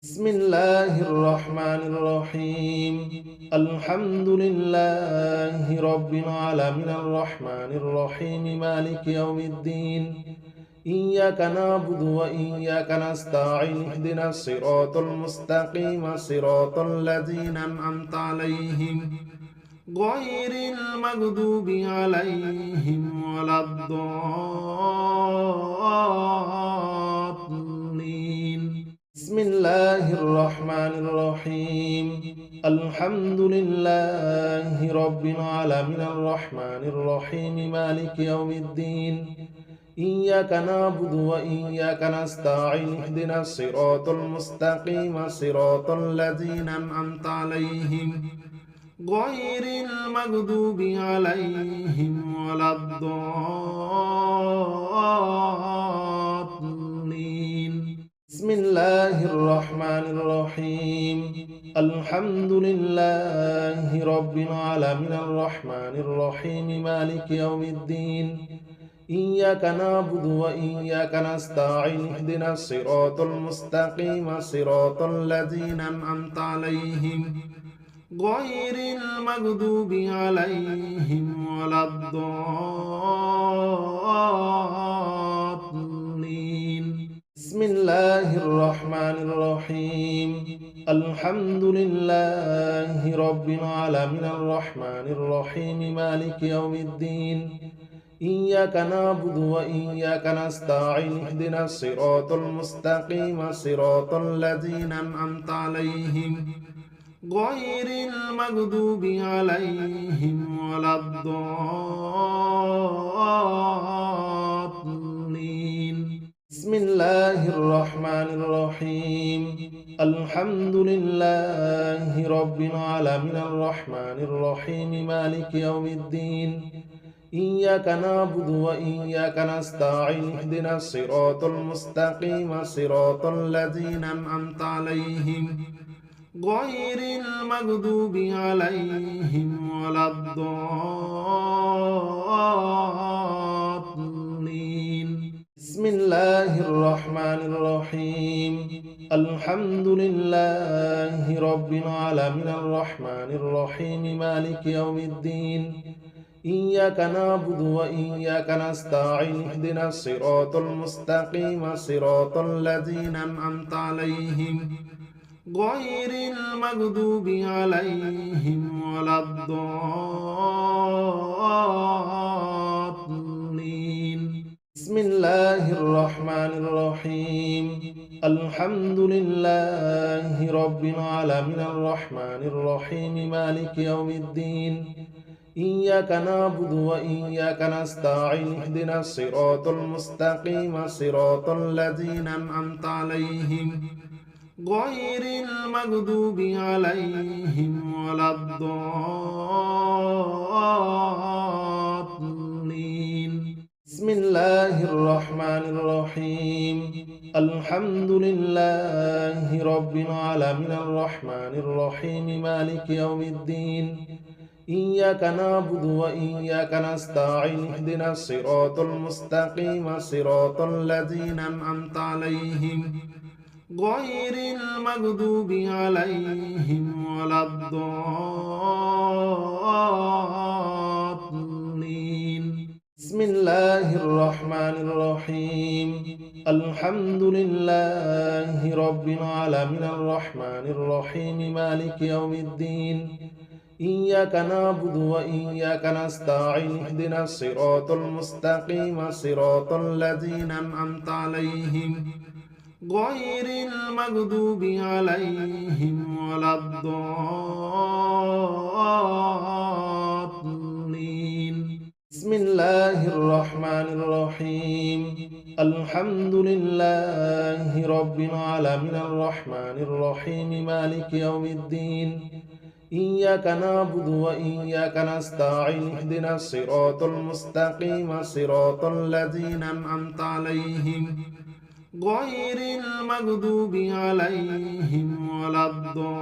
بسم الله الرحمن الرحيم. الحمد لله رب العالمين الرحمن الرحيم مالك يوم الدين. إياك نعبد وإياك نستعين اهدنا الصراط المستقيم صراط الذين أنعمت عليهم غير المغضوب عليهم ولا الضالين. بسم الله الرحمن الرحيم. الحمد لله رب العالمين الرحمن الرحيم مالك يوم الدين. إياك نعبد وإياك نستعين اهدنا الصراط المستقيم صراط الذين أنعمت عليهم غير المغضوب عليهم ولا الضالين. بسم الله الرحمن الرحيم. الحمد لله رب العالمين الرحمن الرحيم مالك يوم الدين. إياك نعبد وإياك نستعين اهدنا الصراط المستقيم صراط الذين أنعمت عليهم غير المغضوب عليهم ولا الضالين. بسم الله الرحمن الرحيم. الحمد لله رب العالمين الرحمن الرحيم مالك يوم الدين. إياك نعبد وإياك نستعين اهدنا الصراط المستقيم صراط الذين أنعمت عليهم غير المغضوب عليهم ولا الضالين. بسم الله الرحمن الرحيم. الحمد لله رب العالمين الرحمن الرحيم مالك يوم الدين. إياك نعبد وإياك نستعين اهدنا الصراط المستقيم صراط الذين أنعمت عليهم غير المغضوب عليهم ولا الضالين. بسم الله الرحمن الرحيم. الحمد لله رب العالمين الرحمن الرحيم مالك يوم الدين. إياك نعبد وإياك نستعين اهدنا الصراط المستقيم صراط الذين أنعمت عليهم غير المغضوب عليهم ولا الضالين. بسم الله الرحمن الرحيم. الحمد لله رب العالمين الرحمن الرحيم مالك يوم الدين. إياك نعبد وإياك نستعين اهدنا الصراط المستقيم صراط الذين أنعمت عليهم غير المغضوب عليهم ولا الضالين. بسم الله الرحمن الرحيم. الحمد لله رب العالمين الرحمن الرحيم مالك يوم الدين. إياك نعبد وإياك نستعين اهدنا الصراط المستقيم صراط الذين أنعمت عليهم غير المغضوب عليهم ولا الضالين. بسم الله الرحمن الرحيم. الحمد لله رب العالمين الرحمن الرحيم مالك يوم الدين. إياك نعبد وإياك نستعين اهدنا الصراط المستقيم صراط الذين أنعمت عليهم غير المغضوب عليهم ولا الضالين. بسم الله الرحمن الرحيم. الحمد لله رب العالمين الرحمن الرحيم مالك يوم الدين. إياك نعبد وإياك نستعين اهدنا الصراط المستقيم صراط الذين أنعمت عليهم غير المغضوب عليهم ولا الضالين.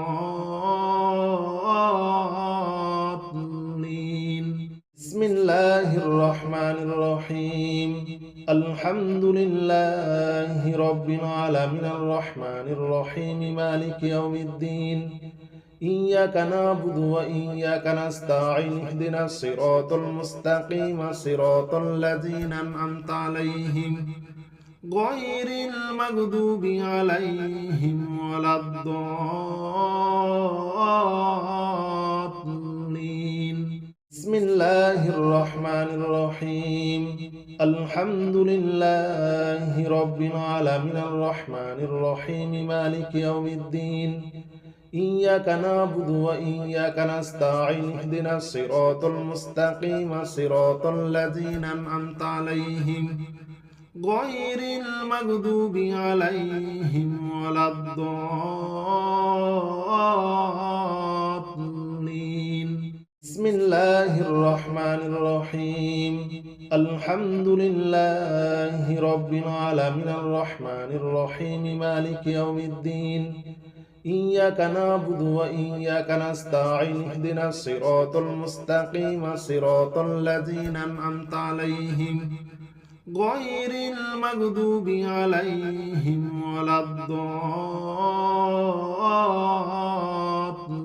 بسم الله الرحمن الرحيم. الحمد لله رب العالمين الرحمن الرحيم مالك يوم الدين إياك نعبد وإياك نستعين اهدنا الصراط المستقيم صراط الذين أنعمت عليهم غير المغضوب عليهم ولا الضالين بسم الله الرحمن الرحيم الحمد لله رب العالمين الرحمن الرحيم مالك يوم الدين إياك نعبد وإياك نستعين اهدنا الصراط المستقيم صراط الذين أنعمت عليهم غير المغضوب عليهم ولا الضالين بسم الله الرحمن الرحيم الحمد لله رب العالمين الرحمن الرحيم مالك يوم الدين إياك نعبد وإياك نستعين اهدنا الصراط المستقيم صراط الذين أنعمت عليهم غير المغضوب عليهم ولا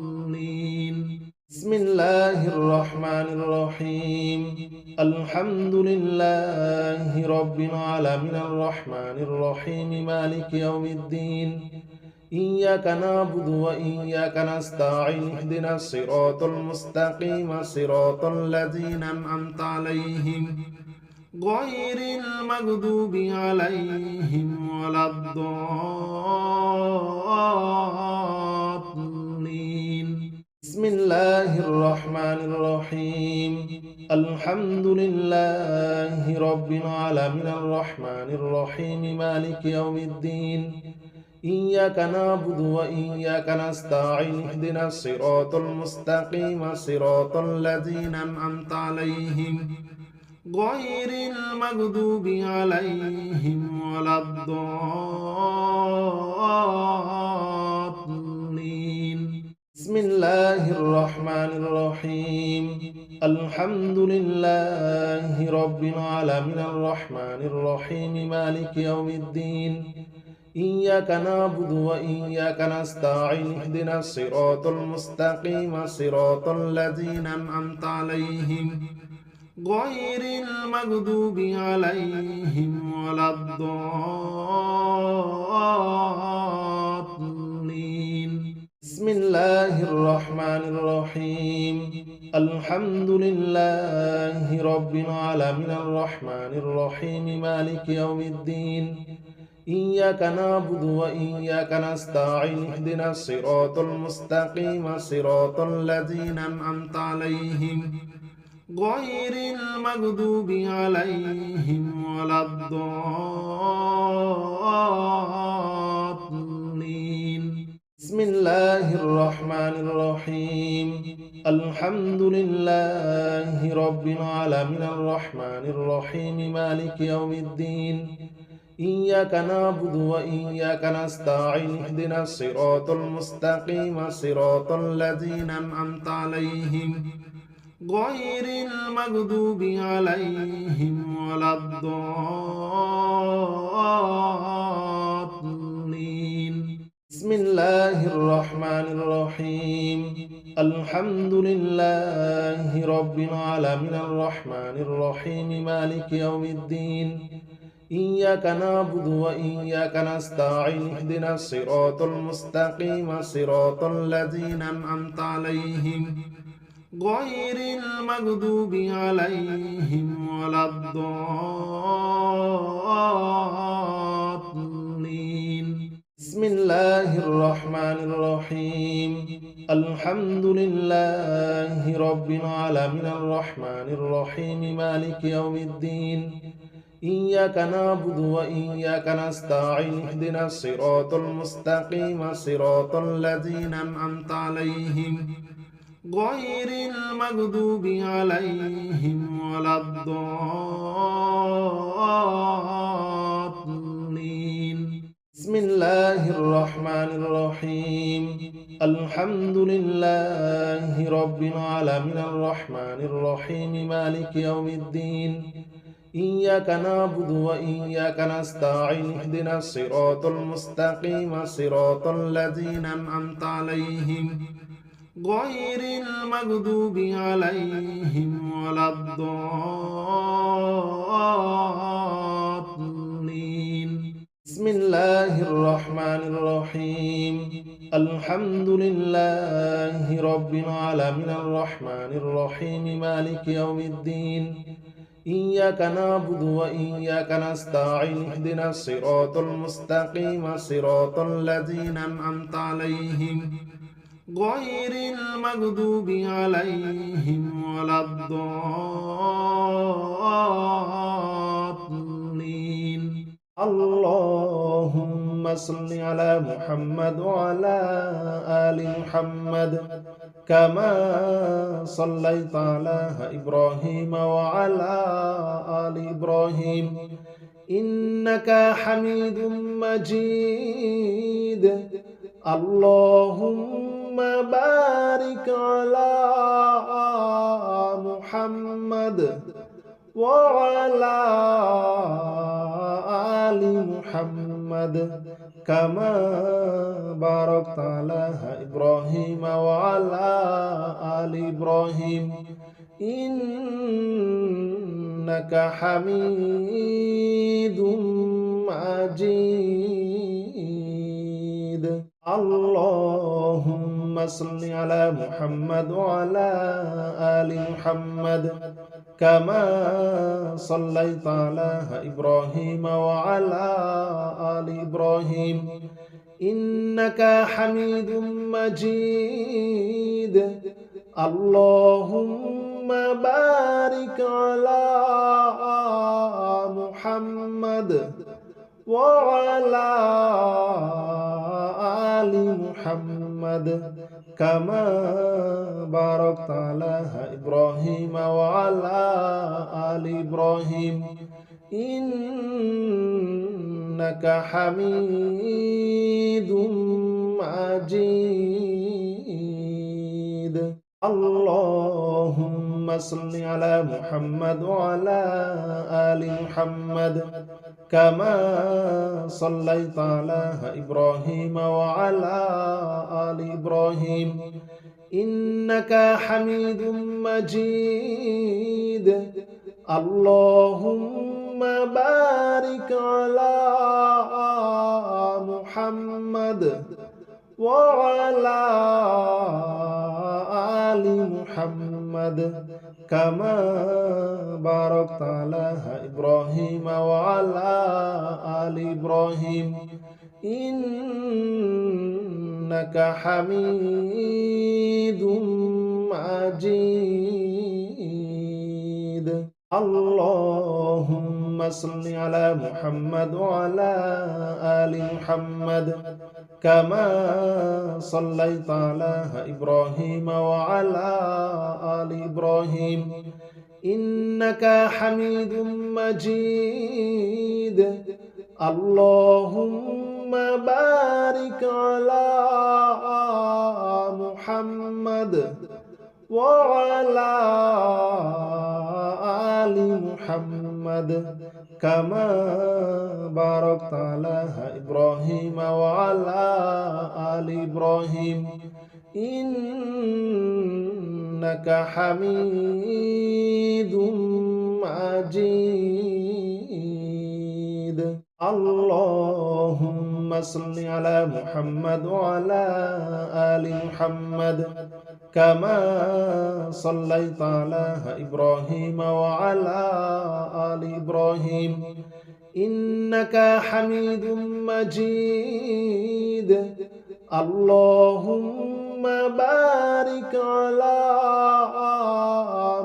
الضالين بسم الله الرحمن الرحيم الحمد لله رب العالمين الرحمن الرحيم مالك يوم الدين إياك نعبد وإياك نستعين اهدنا الصراط المستقيم صراط الذين أنعمت عليهم غير المغضوب عليهم ولا الضالين بسم الله الرحمن الرحيم الحمد لله رب العالمين الرحمن الرحيم مالك يوم الدين إياك نعبد وإياك نستعين اهدنا الصراط المستقيم صراط الذين أنعمت عليهم غير المغضوب عليهم ولا الضالين بسم الله الرحمن الرحيم الحمد لله رب العالمين الرحمن الرحيم مالك يوم الدين إياك نعبد وإياك نستعين اهدنا الصراط المستقيم صراط الذين أنعمت عليهم غير المغضوب عليهم ولا الضالين بسم الله الرحمن الرحيم الحمد لله رب العالمين الرحمن الرحيم مالك يوم الدين إياك نعبد وإياك نستعين اهدنا الصراط المستقيم صراط الذين أنعمت عليهم غير المغضوب عليهم ولا الضالين بسم الله الرحمن الرحيم الحمد لله رب العالمين الرحمن الرحيم مالك يوم الدين إياك نعبد وإياك نستعين اهدنا الصراط المستقيم صراط الذين أنعمت عليهم غير المغضوب عليهم ولا الضالين بسم الله الرحمن الرحيم الحمد لله رب العالمين الرحمن الرحيم مالك يوم الدين إياك نعبد وإياك نستعين اهدنا الصراط المستقيم صراط الذين أنعمت عليهم غير المغضوب عليهم ولا الضالين بسم الله الرحمن الرحيم الحمد لله رب العالمين الرحمن الرحيم مالك يوم الدين إياك نعبد وإياك نستعين اهدنا الصراط المستقيم صراط الذين أنعمت عليهم غير المغضوب عليهم ولا الضالين بسم الله الرحمن الرحيم الحمد لله رب العالمين الرحمن الرحيم مالك يوم الدين إياك نعبد وإياك نستعين اهدنا الصراط المستقيم صراط الذين أنعمت عليهم غير المغضوب عليهم ولا الضالين. بسم الله الرحمن الرحيم. الحمد لله رب العالمين الرحمن الرحيم مالك يوم الدين. إياك نعبد وإياك نستعين اهدنا الصراط المستقيم صراط الذين أنعمت عليهم غير المغضوب عليهم ولا الضالين. اللهم صل على محمد وعلى آل محمد كما صليت على إبراهيم وعلى آل إبراهيم إنك حميد مجيد. اللهم بارك على محمد وعلى آل محمد كما باركت على إبراهيم وعلى آل إبراهيم إنك حميد مجيد. اللهم صل على محمد وعلى آل محمد كما صليت على إبراهيم وعلى آل إبراهيم إنك حميد مجيد. اللهم بارك على محمد وعلى آل محمد كما باركت على إبراهيم وعلى آل إبراهيم إنك حميد مجيد. اللهم صل على محمد وعلى آل محمد كما صليت على إبراهيم وعلى آل إبراهيم إنك حميد مجيد. اللهم بارك على محمد وعلى آل محمد كما باركت على إبراهيم وعلى آل إبراهيم إنك حميد مجيد. اللهم صل على محمد وعلى آل محمد كما صليت على إبراهيم وعلى آل إبراهيم إنك حميد مجيد. اللهم بارك على محمد وعلى آل محمد كما باركت على إبراهيم وعلى آل إبراهيم إنك حميد مجيد. اللهم صل على محمد وعلى آل محمد كما صليت على إبراهيم وعلى آل إبراهيم إنك حميد مجيد. اللهم بارك على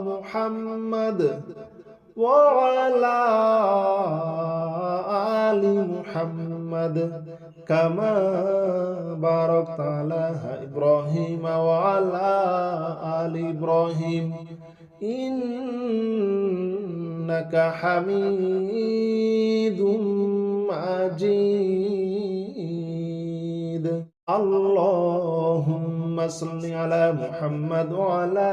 محمد وعلى آل محمد كما باركت على إبراهيم وعلى آل إبراهيم إنك حميد مجيد. اللهم صل على محمد وعلى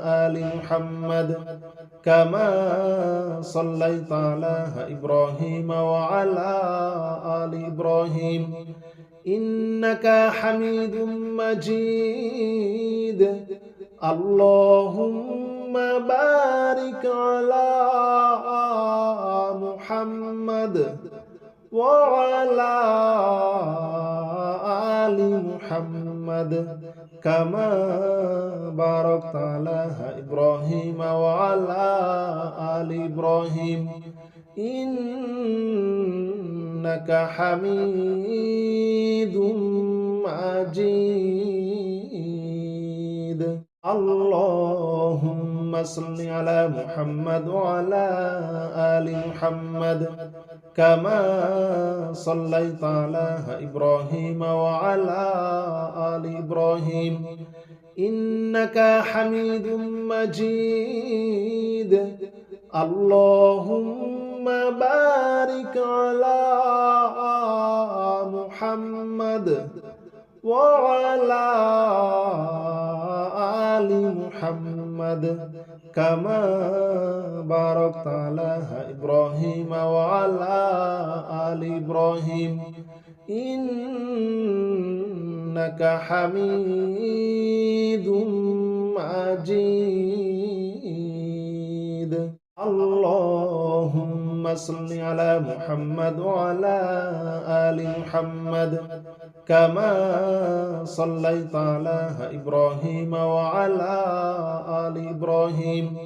آل محمد كما صليت على إبراهيم وعلى آل إبراهيم إنك حميد مجيد اللهم بارك على محمد وعلى آل محمد كما باركت على إبراهيم وعلى آل إبراهيم إنك حميد مجيد اللهم صل على محمد وعلى آل محمد كما صليت على إبراهيم وعلى آل إبراهيم إنك حميد مجيد اللهم بارك على محمد وعلى آل محمد كما باركت على إبراهيم وعلى آل إبراهيم إنك حميد مجيد اللهم صل على محمد وعلى آل محمد كما صليت على إبراهيم وعلى آل إبراهيم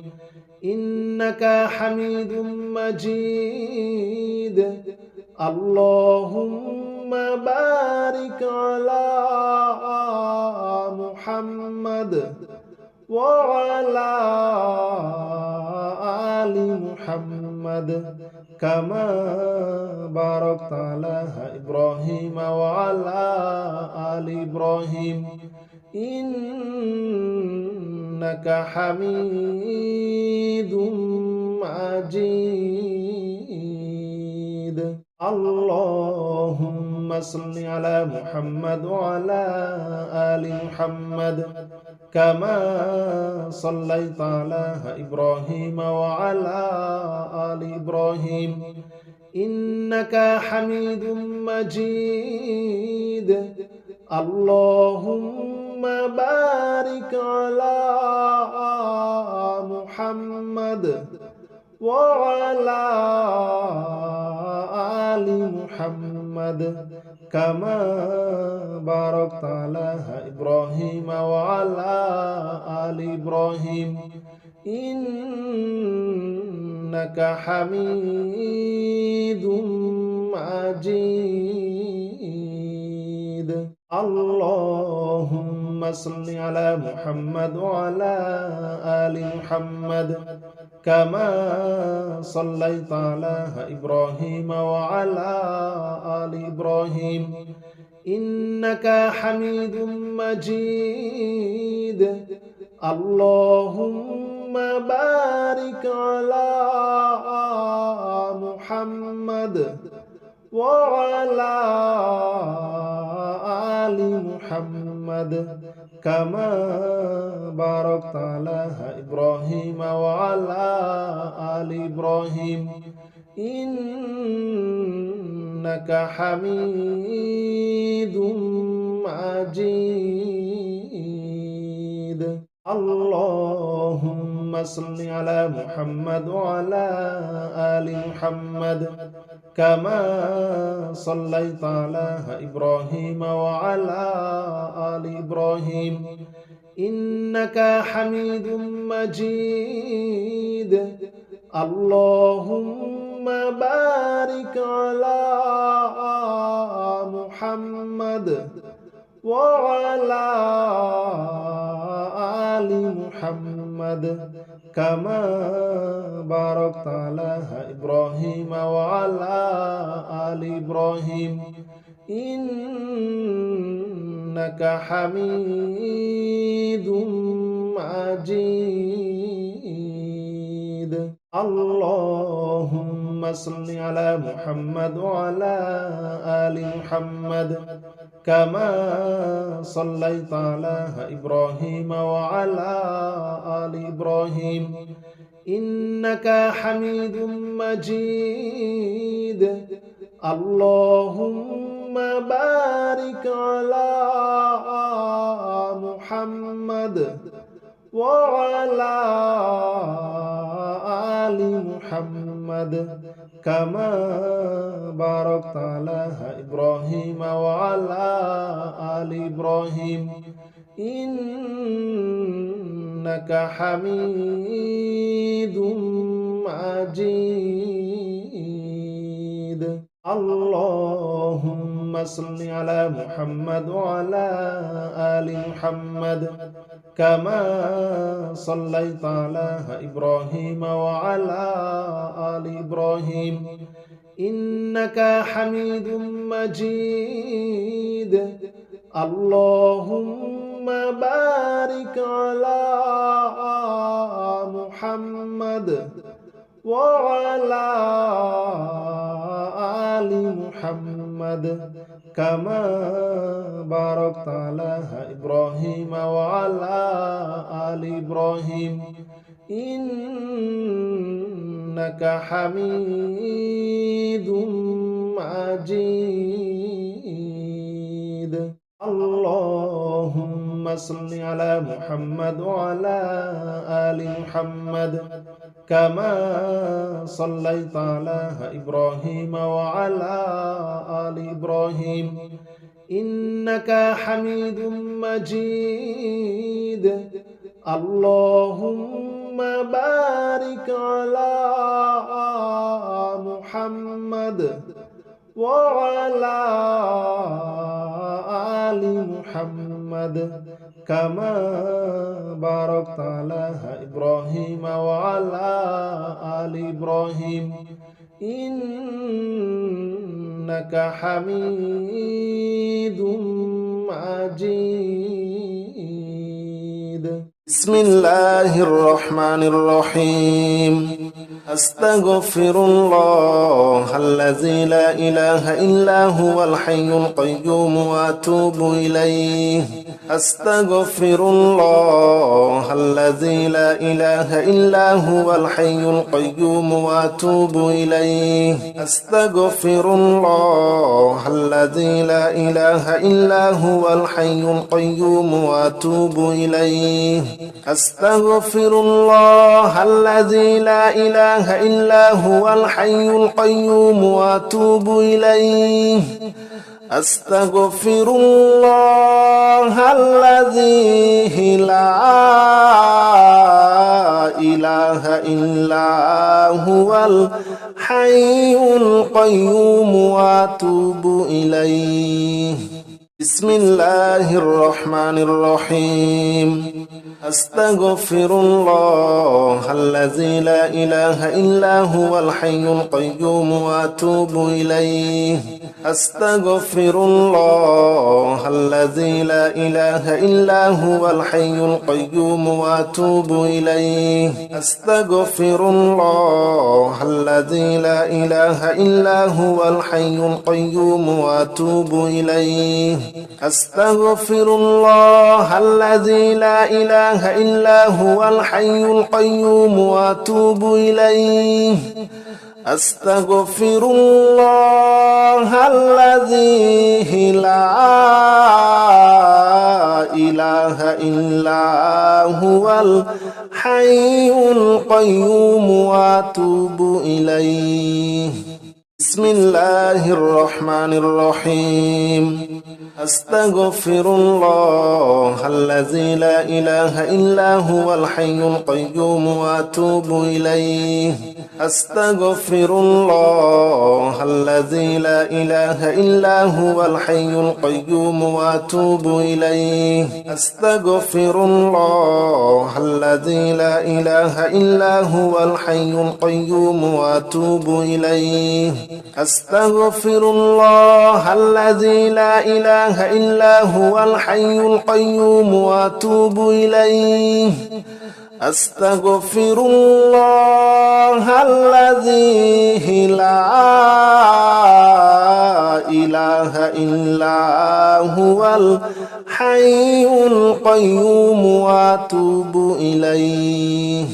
إنك حميد مجيد اللهم بارك على محمد وعلى آل محمد كما باركت على إبراهيم وعلى آل إبراهيم إنك حميد مجيد اللهم صل على محمد وعلى آل محمد كما صليت على إبراهيم وعلى آل إبراهيم إنك حميد مجيد اللهم بارك على محمد وعلى آل محمد كما باركت على إبراهيم وعلى آل إبراهيم إنك حميد مجيد اللهم صل على محمد وعلى آل محمد كما صليت على إبراهيم وعلى آل إبراهيم إنك حميد مجيد اللهم بارك على محمد وعلى آل محمد كما باركت على إبراهيم وعلى آل إبراهيم إنك حميد مجيد اللهم اللهم صل على محمد وعلى آل محمد كما صليت على إبراهيم وعلى آل إبراهيم إنك حميد مجيد اللهم صل على محمد وعلى آل محمد كما باركت على إبراهيم وعلى آل إبراهيم إنك حميد مجيد اللهم صل على محمد وعلى آل محمد كما صليت على إبراهيم وعلى آل إبراهيم إنك حميد مجيد اللهم بارك على محمد وعلى آل محمد كما باركت على إبراهيم وعلى آل إبراهيم إنك حميد مجيد اللهم صل على محمد وعلى آل محمد كما صليت على إبراهيم وعلى آل إبراهيم إنك حميد مجيد اللهم بارك على محمد وعلى آل محمد كما باركت على إبراهيم وعلى آل إبراهيم إنك حميد مجيد اللهم صل على محمد وعلى آل محمد كما صليت على إبراهيم وعلى آل إبراهيم إنك حميد مجيد اللهم بارك على محمد وعلى آل محمد كما باركت على إبراهيم وعلى آل إبراهيم إنك حميد مجيد اللهم صل على محمد وعلى آل محمد كما صليت على إبراهيم وعلى آل إبراهيم إنك حميد مجيد اللهم بارك على محمد وعلى آل محمد كما باركت على إبراهيم وعلى آل إبراهيم إنك حميد مجيد بسم الله الرحمن الرحيم أستغفر الله الذي لا إله إلا هو الحي القيوم وأتوب إليه أستغفر الله الذي لا إله إلا هو الحي القيوم وأتوب إليه أستغفر الله الذي لا إله إلا هو الحي القيوم وأتوب إليه أستغفر الله الذي لا إله إلا هو الحي القيوم وأتوب إليه أستغفر الله الذي لا إله إلا هو الحي القيوم وأتوب إليه بسم الله الرحمن الرحيم أستغفر الله الذي لا إله إلا هو الحي القيوم وأتوب إليه أستغفر الله الذي لا إله إلا هو الحي القيوم وأتوب إليه أستغفر الله الذي لا إله إلا هو الحي القيوم وأتوب إليه أستغفر الله الذي لا إله إلا هو الحي القيوم وأتوب إليه أستغفر الله الذي لا إله إلا هو الحي القيوم وأتوب إليه بسم الله الرحمن الرحيم أستغفر الله الذي لا إله إلا هو الحي القيوم وأتوب إليه أستغفر الله الذي لا إله إلا هو الحي القيوم وأتوب إليه أستغفر الله الذي لا إله إلا هو الحي القيوم وأتوب إليه أستغفر الله الذي لا إله إلا هو الحي القيوم وأتوب إليه أستغفر الله الذي لا إله إلا هو الحي القيوم وأتوب إليه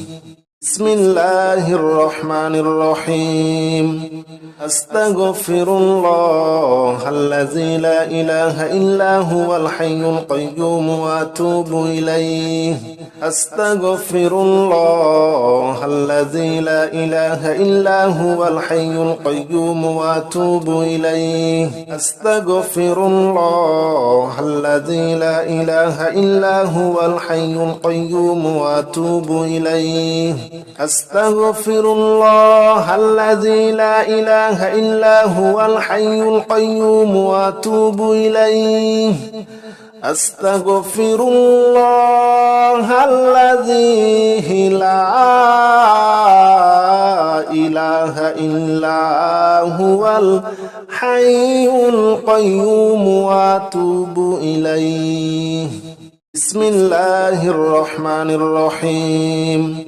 بسم الله الرحمن الرحيم أستغفر الله الذي لا إله إلا هو الحي القيوم وأتوب إليه أستغفر الله الذي لا إله إلا هو الحي القيوم وأتوب إليه أستغفر الله الذي لا إله إلا هو الحي القيوم وأتوب إليه أستغفر الله الذي لا إله إلا هو الحي القيوم وأتوب إليه أستغفر الله الذي لا إله إلا هو الحي القيوم وأتوب إليه بسم الله الرحمن الرحيم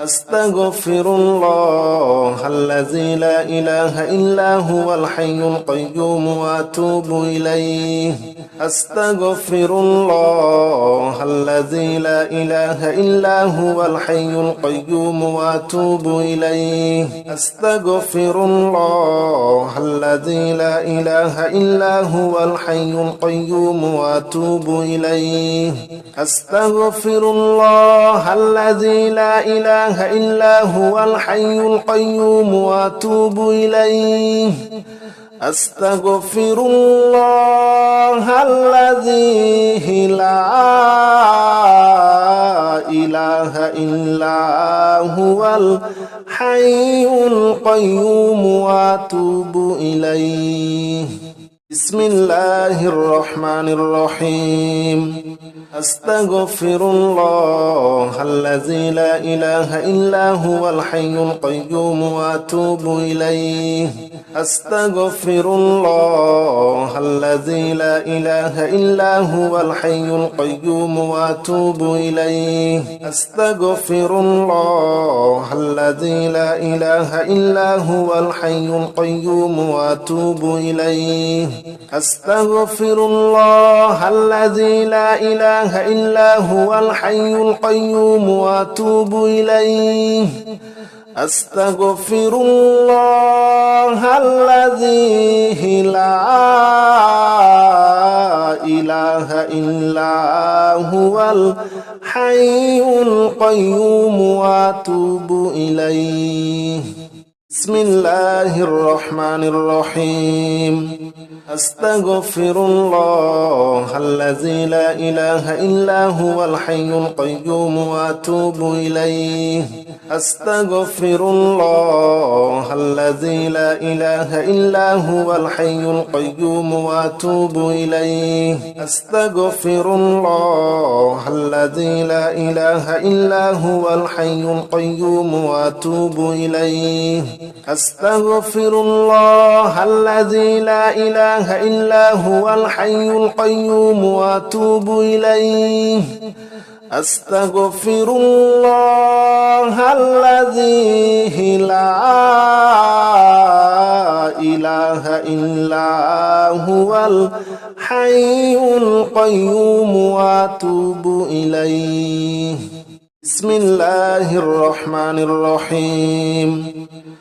أستغفر الله الذي لا إله إلا هو الحي القيوم وأتوب إليه أستغفر الله الذي لا إله إلا هو الحي القيوم وأتوب إليه أستغفر الله الذي لا إله إلا هو الحي القيوم وأتوب إليه أستغفر الله الذي لا إله إلا هو الحي القيوم وأتوب إليه أستغفر الله الذي لا إله إلا هو الحي القيوم وأتوب إليه بسم الله الرحمن الرحيم أستغفر الله الذي لا إله إلا هو الحي القيوم وأتوب إليه أستغفر الله الذي لا إله إلا هو الحي القيوم وأتوب إليه أستغفر الله الذي لا إله إلا هو الحي القيوم وأتوب إليه أستغفر الله الذي لا إله إلا هو الحي القيوم وأتوب إليه أستغفر الله الذي لا إله إلا هو الحي القيوم وأتوب إليه بسم الله الرحمن الرحيم أستغفر الله الذي لا إله إلا هو الحي القيوم وأتوب إليه أستغفر الله الذي لا إله إلا هو الحي القيوم وأتوب إليه أستغفر الله الذي لا إله إلا هو الحي القيوم وأتوب إليه أستغفر الله الذي لا إله إلا هو الحي القيوم وأتوب إليه أستغفر الله الذي لا إله إلا هو الحي القيوم وأتوب إليه بسم الله الرحمن الرحيم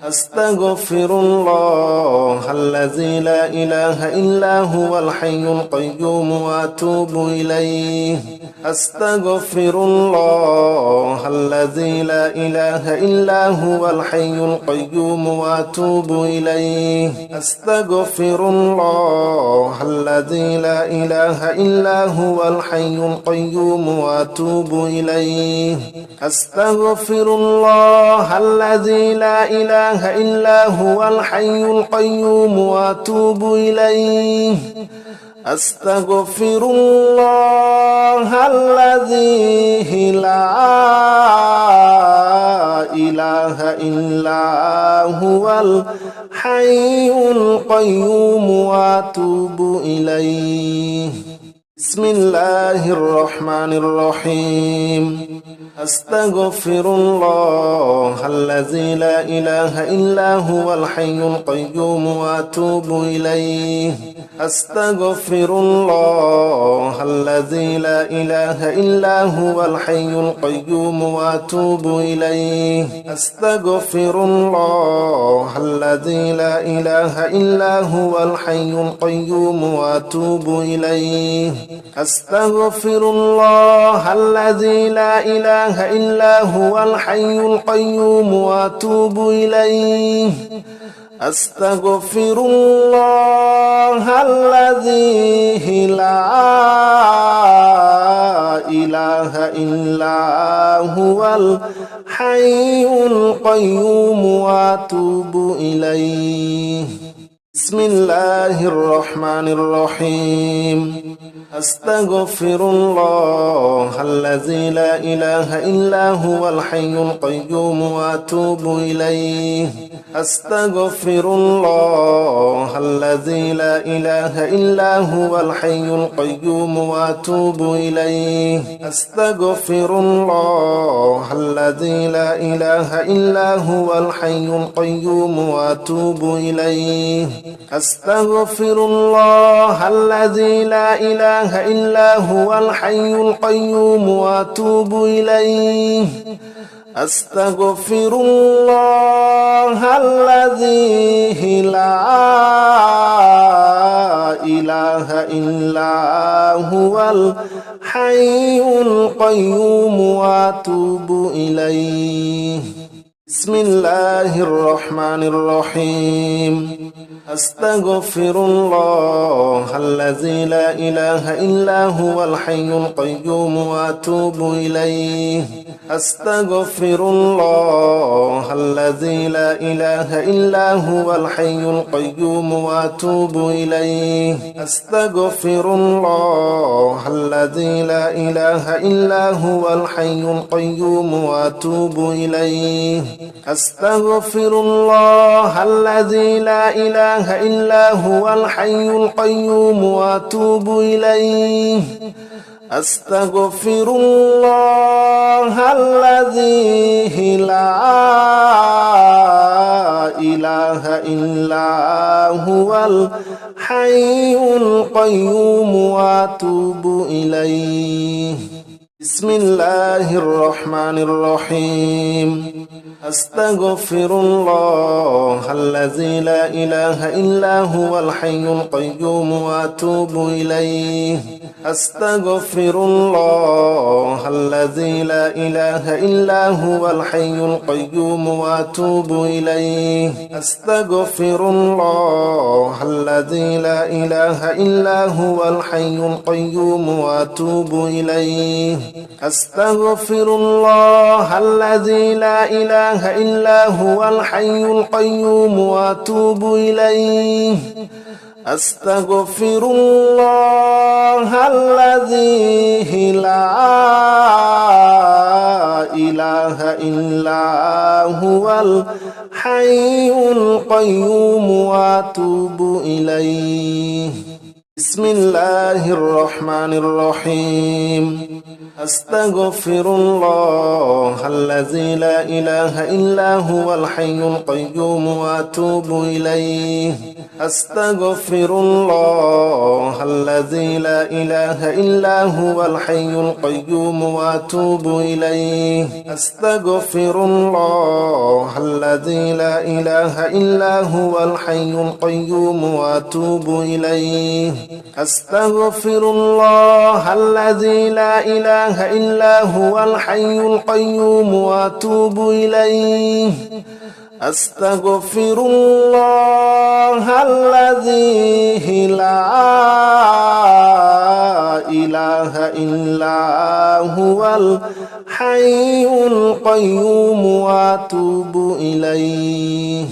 أستغفر الله الذي لا إله إلا هو الحي القيوم وأتوب إليه أستغفر الله الذي لا إله إلا هو الحي القيوم وأتوب إليه أستغفر الله الذي لا إله إلا هو الحي القيوم وأتوب إليه أستغفر الله الذي لا إله إلا هو الحي القيوم وأتوب إليه أستغفر الله الذي لا إله إلا هو الحي القيوم وأتوب إليه بسم الله الرحمن الرحيم أستغفر الله الذي لا إله إلا هو الحي القيوم وأتوب إليه أستغفر الله الذي لا إله إلا هو الحي القيوم وأتوب إليه أستغفر الله الذي لا إله إلا هو الحي القيوم وأتوب إليه أستغفر الله الذي لا إله إلا هو الحي القيوم وأتوب إليه أستغفر الله الذي لا إله إلا هو الحي القيوم وأتوب إليه بسم الله الرحمن الرحيم أستغفر الله الذي لا إله إلا هو الحي القيوم وأتوب إليه أستغفر الله الذي لا إله إلا هو الحي القيوم وأتوب إليه أستغفر الله الذي لا إله إلا هو الحي القيوم وأتوب إليه أستغفر الله الذي لا إله إلا هو الحي القيوم وأتوب إليه أستغفر الله الذي لا إله إلا هو الحي القيوم وأتوب إليه بسم الله الرحمن الرحيم أستغفر الله الذي لا إله إلا هو الحي القيوم وأتوب إليه أستغفر الله الذي لا إله إلا هو الحي القيوم وأتوب إليه أستغفر الله الذي لا إله إلا هو الحي القيوم وأتوب إليه أستغفر الله الذي لا إله إلا هو الحي القيوم وأتوب إليه أستغفر الله الذي لا إله إلا هو الحي القيوم وأتوب إليه بسم الله الرحمن الرحيم أستغفر الله الذي لا إله إلا هو الحي القيوم وأتوب إليه أستغفر الله الذي لا إله إلا هو الحي القيوم وأتوب إليه أستغفر الله الذي لا إله إلا هو الحي القيوم وأتوب إليه أستغفر الله الذي لا إله إلا هو الحي القيوم وأتوب إليه أستغفر الله الذي لا إله إلا هو الحي القيوم وأتوب إليه بسم الله الرحمن الرحيم أستغفر الله الذي لا إله إلا هو الحي القيوم وأتوب إليه أستغفر الله الذي لا إله إلا هو الحي القيوم وأتوب إليه أستغفر الله الذي لا إله إلا هو الحي القيوم وأتوب إليه أستغفر الله الذي لا إله إلا هو الحي القيوم وأتوب إليه أستغفر الله الذي لا إله إلا هو الحي القيوم وأتوب إليه